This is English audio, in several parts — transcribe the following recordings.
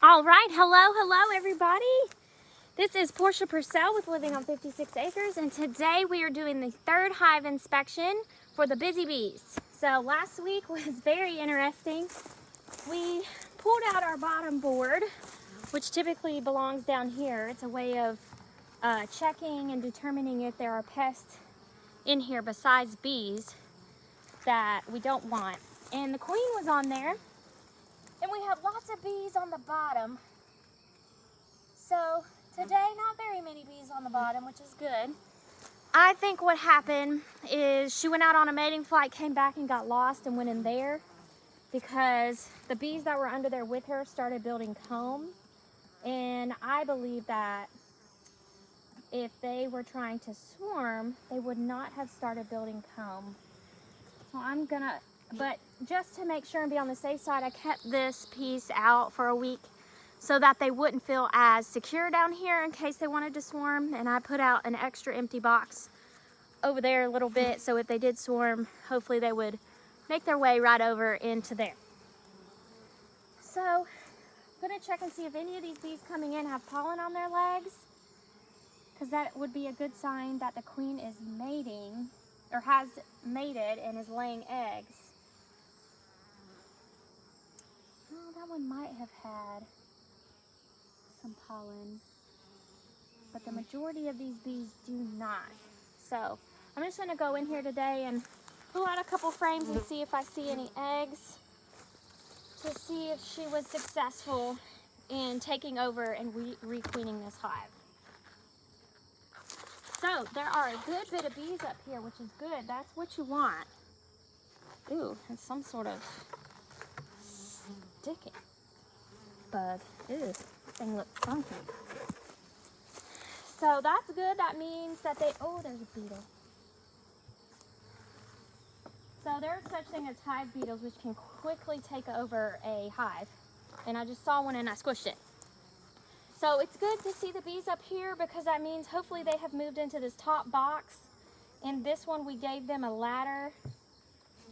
All right, hello everybody. This is Portia Purcell with Living on 56 Acres, and today we are doing the third hive inspection for the busy bees. So last week was very interesting. We pulled out our bottom board, which typically belongs down here. It's a way of checking and determining if there are pests in here besides bees that we don't want. And the queen was on there. And we have lots of bees on the bottom. So today, not very many bees on the bottom, which is good. I think what happened is she went out on a mating flight, came back and got lost and went in there because the bees that were under there with her started building comb. And I believe that if they were trying to swarm, they would not have started building comb. So but just to make sure and be on the safe side, I kept this piece out for a week so that they wouldn't feel as secure down here in case they wanted to swarm. And I put out an extra empty box over there a little bit, so if they did swarm, hopefully they would make their way right over into there. So I'm gonna check and see if any of these bees coming in have pollen on their legs, because that would be a good sign that the queen is mating or has mated and is laying eggs. Oh, that one might have had some pollen, but the majority of these bees do not. So I'm just gonna go in here today and pull out a couple frames and see if I see any eggs, to see if she was successful in taking over and re-queening this hive. So there are a good bit of bees up here, which is good. That's what you want. Ooh, and some sort of sticky bug. Ew, this thing looks funky. So that's good. That means that oh, there's a beetle. So there's such thing as hive beetles, which can quickly take over a hive. And I just saw one and I squished it. So it's good to see the bees up here, because that means hopefully they have moved into this top box. In this one, we gave them a ladder,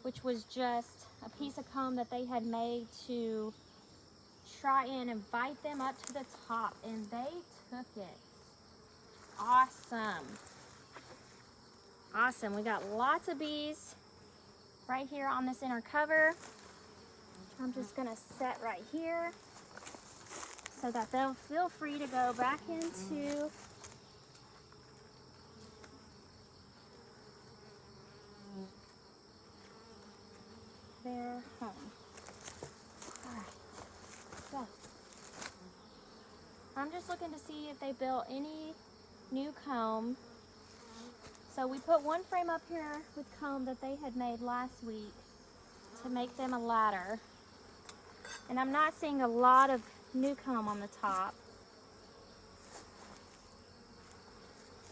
which was just a piece of comb that they had made to try and invite them up to the top, and they took it. Awesome. Awesome. We got lots of bees right here on this inner cover. I'm just going to set right here so that they'll feel free to go back into their home. All right, so I'm just looking to see if they built any new comb. So we put one frame up here with comb that they had made last week to make them a ladder. And I'm not seeing a lot of new comb on the top,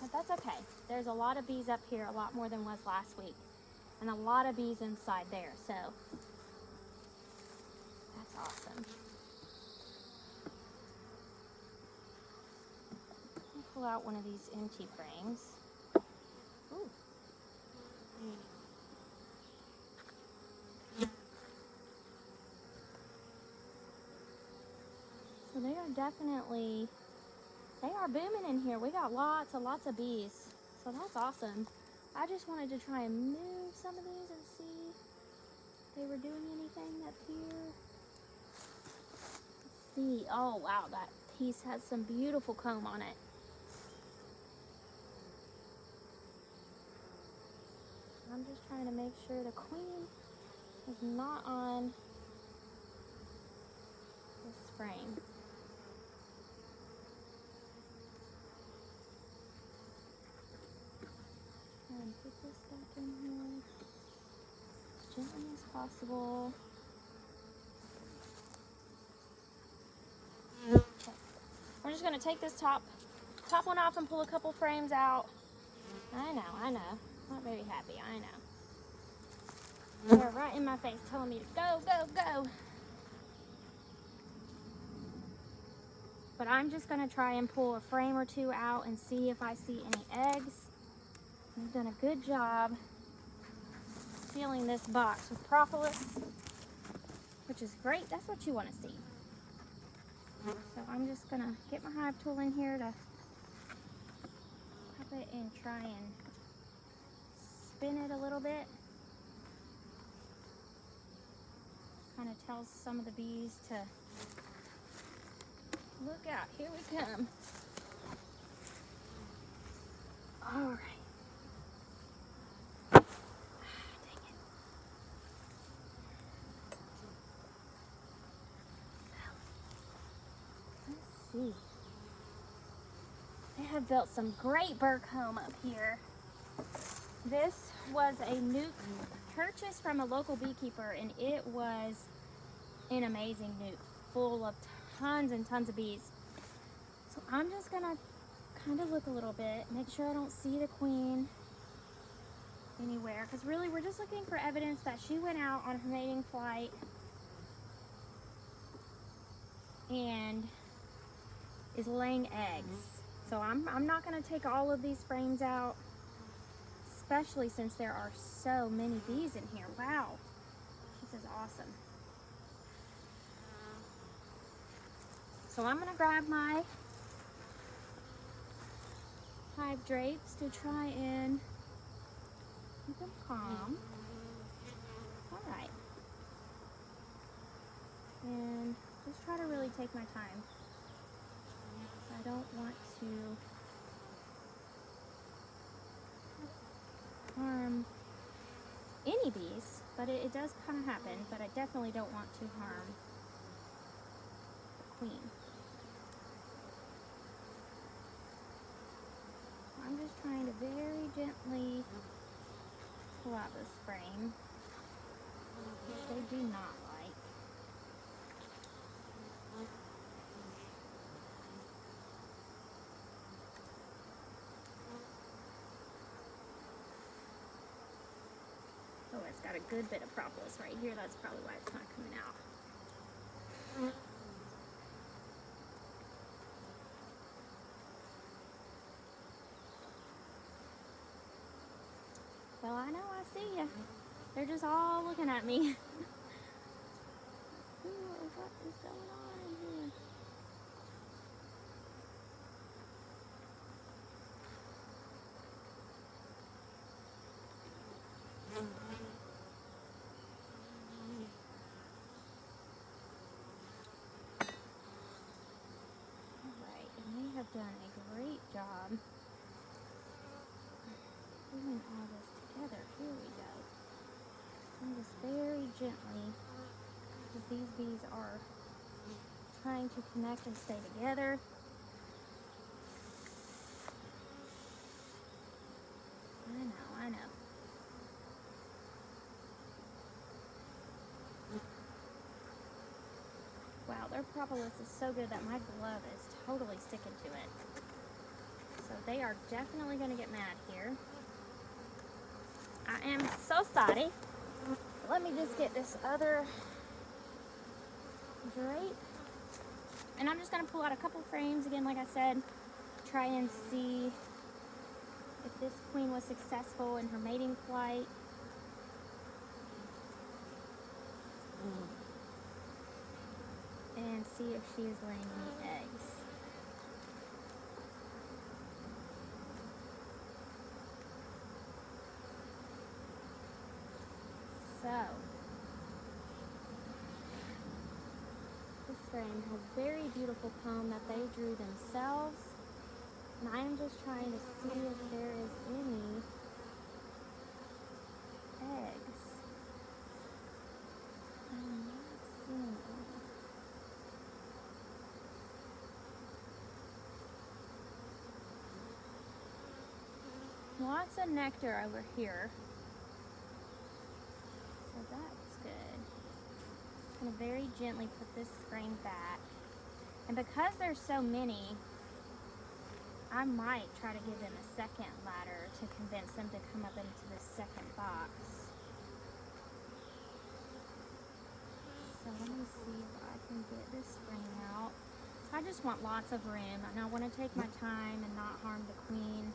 but that's okay. There's a lot of bees up here, a lot more than was last week, and a lot of bees inside there, so that's awesome. Let me pull out one of these empty frames. Ooh. So they are definitely, they are booming in here. We got lots of bees. So that's awesome. I just wanted to try and move some of these and see if they were doing anything up here. Let's see. Oh wow, that piece has some beautiful comb on it. I'm just trying to make sure the queen is not on this frame. And put this back in here as gently as possible. Okay. We're just going to take this top one off and pull a couple frames out. I know. Not very happy, I know. They're right in my face telling me to go. But I'm just going to try and pull a frame or two out and see if I see any eggs. We've done a good job sealing this box with propolis, which is great. That's what you want to see. I'm just gonna get my hive tool in here to pop it and try and spin it a little bit. Kind of tells some of the bees to look out, here we come. All right. Dang it. Let's see. They have built some great bird comb up here. This was a new purchase from a local beekeeper, and it was an amazing nuke full of tons and tons of bees. So I'm just gonna kind of look a little bit, make sure I don't see the queen anywhere, because really we're just looking for evidence that she went out on her mating flight and is laying eggs. So I'm not going to take all of these frames out, especially since there are so many bees in here. Wow, this is awesome. So I'm going to grab my hive drapes to try and keep them calm. All right. And just try to really take my time. I don't want to harm any bees, but it does kind of happen, but I definitely don't want to harm the queen. I'm just trying to very gently pull out this frame, which they do not like. Oh, it's got a good bit of propolis right here. That's probably why it's not coming out. Well, I know, I see ya. They're just all looking at me. Ooh, what is going on in here? Alright, and they have done a great job putting all this together. Here we go. And just very gently, because these bees are trying to connect and stay together. I know. Wow, their propolis is so good that my glove is totally sticking to it. So they are definitely going to get mad here. I am so sorry. Let me just get this other drape. And I'm just going to pull out a couple frames again, like I said, try and see if this queen was successful in her mating flight. And see if she is laying any eggs. So, this frame has very beautiful comb that they drew themselves. And I am just trying to see if there is any eggs. I'm not seeing any. Lots of nectar over here. So that's good. I'm going to very gently put this frame back. And because there's so many, I might try to give them a second ladder to convince them to come up into the second box. So let me see if I can get this frame out. I just want lots of room, and I want to take my time and not harm the queen.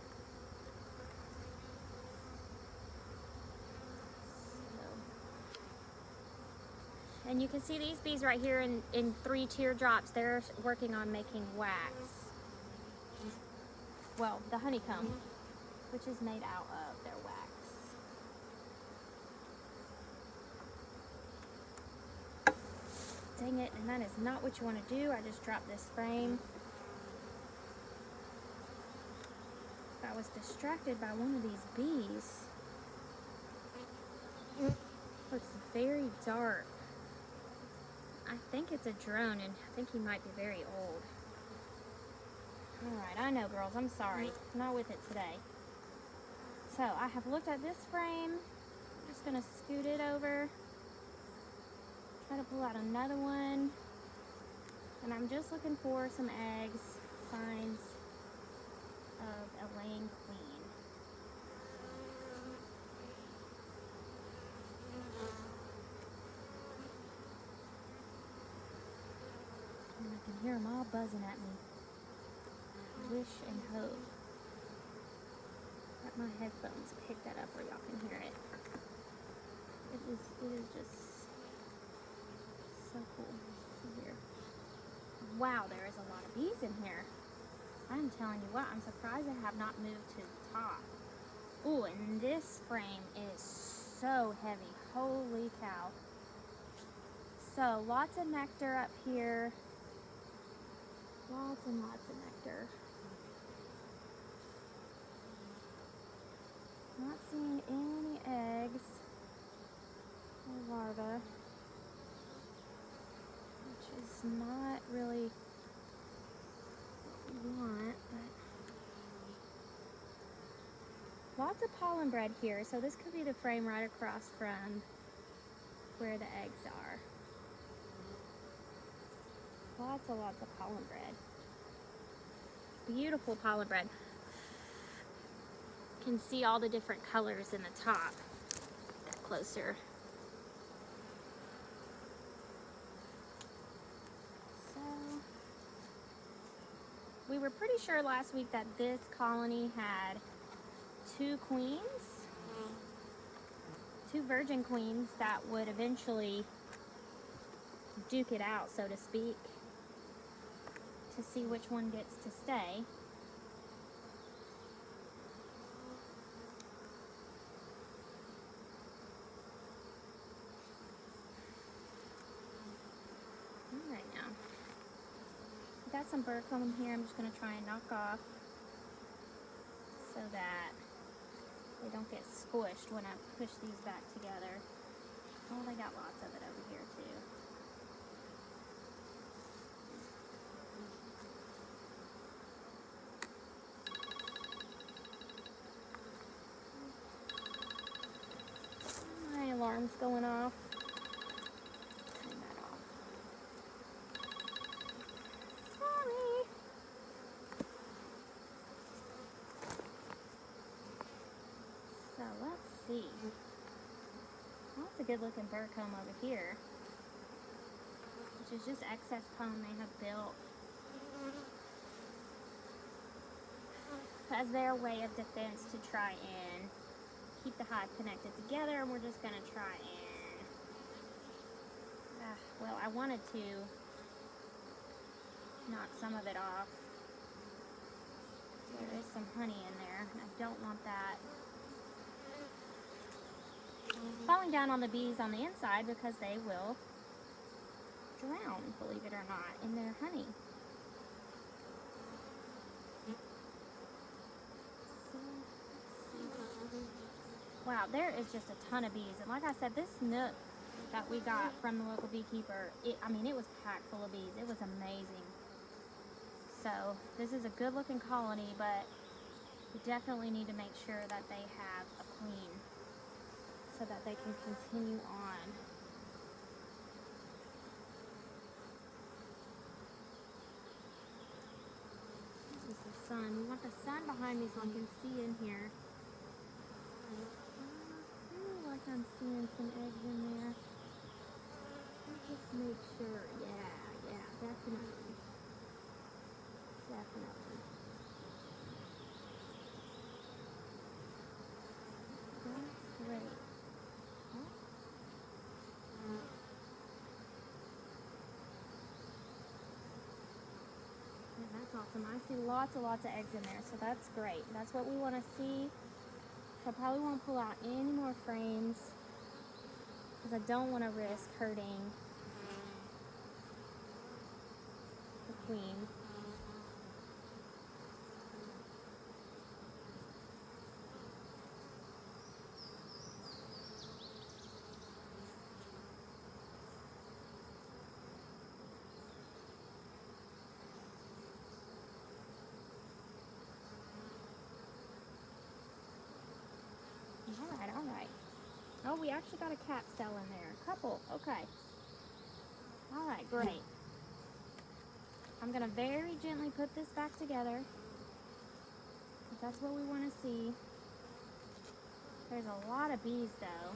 And you can see these bees right here in 3 teardrops. They're working on making wax. Well, the honeycomb, which is made out of their wax. Dang it, and that is not what you want to do. I just dropped this frame. I was distracted by one of these bees. Looks very dark. I think it's a drone, and I think he might be very old. Alright, I know, girls. I'm sorry. I'm not with it today. So, I have looked at this frame. I'm just going to scoot it over. Try to pull out another one. And I'm just looking for some eggs, signs of a laying queen. And I can hear them all buzzing at me. Wish and hope that my headphones pick that up where y'all can hear it. It is just so cool to hear. Wow, there is a lot of bees in here. I'm telling you what, I'm surprised I have not moved to the top. Ooh, and this frame is so heavy. Holy cow. So, lots of nectar up here. Lots and lots of nectar. Not seeing any eggs or larvae, which is not really what we want, but lots of pollen bread here. So this could be the frame right across from where the eggs are. Lots of pollen bread. Beautiful pollen bread. You can see all the different colors in the top. Get closer. So, we were pretty sure last week that this colony had 2 queens, 2 virgin queens that would eventually duke it out, so to speak, to see which one gets to stay. Alright, now got some burr comb here. I'm just going to try and knock off so that they don't get squished when I push these back together. Oh, they got lots of it over here too. My alarm's going off. Turn that off. Sorry. So let's see. Well, that's a good looking burr comb over here, which is just excess comb they have built as their way of defense to try and keep the hive connected together. And we're just going to try and, well, I wanted to knock some of it off. There is some honey in there, and I don't want that falling down on the bees on the inside, because they will drown, believe it or not, in their honey. Wow, there is just a ton of bees. And like I said, this nook that we got from the local beekeeper, it was packed full of bees. It was amazing. So this is a good looking colony, but we definitely need to make sure that they have a queen so that they can continue on. This is the sun. We want the sun behind me so I can see in here. I feel like I'm seeing some eggs in there. Let's just make sure. Yeah, definitely. Definitely. That's great. awesome. I see lots and lots of eggs in there, so that's great. That's what we want to see. I probably won't pull out any more frames because I don't want to risk hurting the queen. All right. Oh, we actually got a cat cell in there. A couple. Okay. All right, great. I'm going to very gently put this back together. If that's what we want to see. There's a lot of bees, though.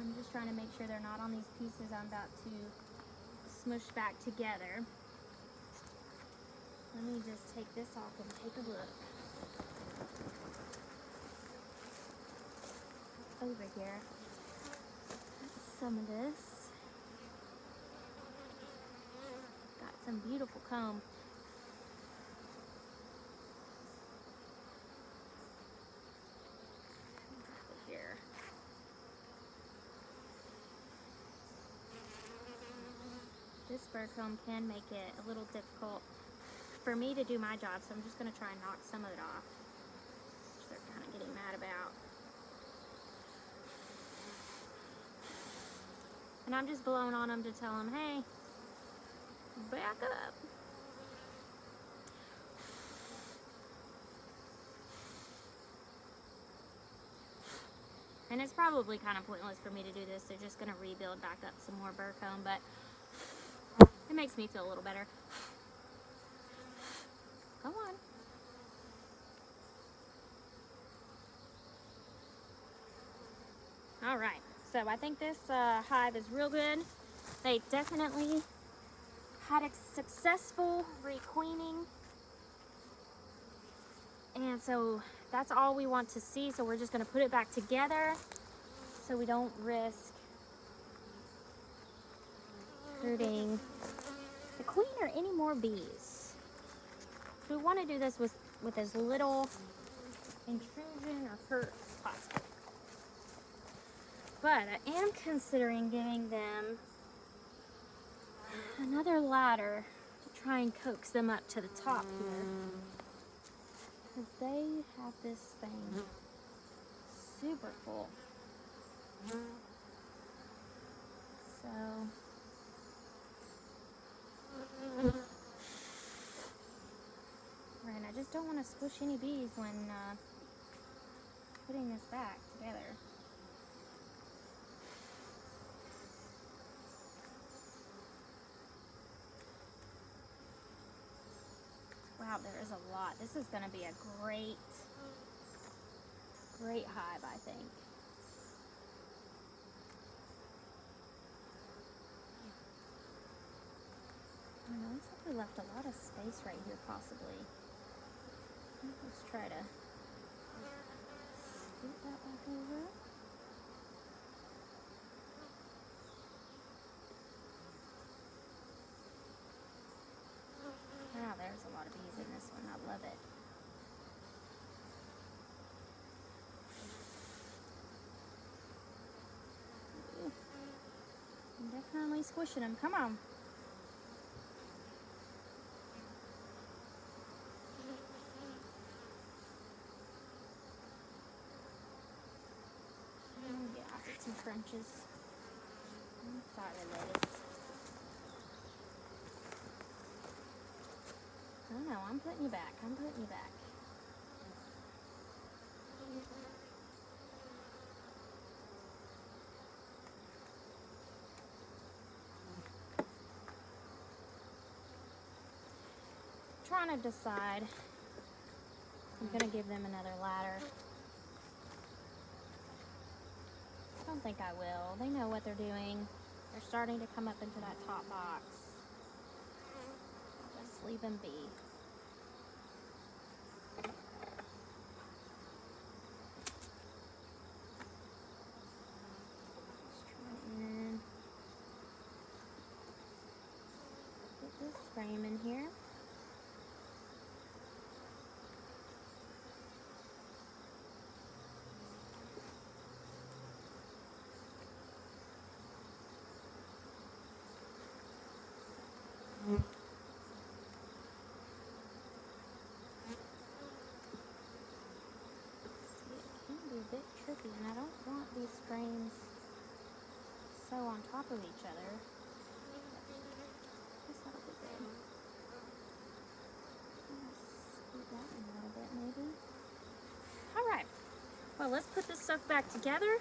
I'm just trying to make sure they're not on these pieces I'm about to smush back together. Let me just take this off and take a look. Over here. Some of this. Got some beautiful comb. Over here. This fur comb can make it a little difficult for me to do my job, so I'm just going to try and knock some of it off, which they're kind of getting mad about. And I'm just blowing on them to tell them, hey, back up. And it's probably kind of pointless for me to do this. They're just going to rebuild back up some more burr comb, but it makes me feel a little better. Come on. All right. So I think this hive is real good. They definitely had a successful requeening. And so that's all we want to see. So we're just going to put it back together so we don't risk hurting the queen or any more bees. So we want to do this with as little intrusion or hurt as possible. But I am considering giving them another ladder to try and coax them up to the top here. Because they have this thing super full. So, and I just don't want to squish any bees when putting this back together. Wow, there is a lot. This is going to be a great hive, I think. It looks like we left a lot of space right here, possibly. Let's try to scoot that back over. Wow, there's a lot of bees in this one. I love it. Ooh. I'm definitely squishing them. Come on. Yeah, I'll get some crunches. I'm sorry, ladies. Oh no, I'm putting you back. I'm putting you back. Trying to decide. I'm going to give them another ladder. I don't think I will. They know what they're doing. They're starting to come up into that top box. I'll just leave them be. Let's try and get this frame in here. A bit tricky, and I don't want these frames so on top of each other. Guess that'll be good. Scoot that in a little bit, maybe. Alright, well, let's put this stuff back together.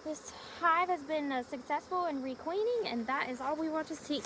This hive has been successful in requeening, and that is all we want to see.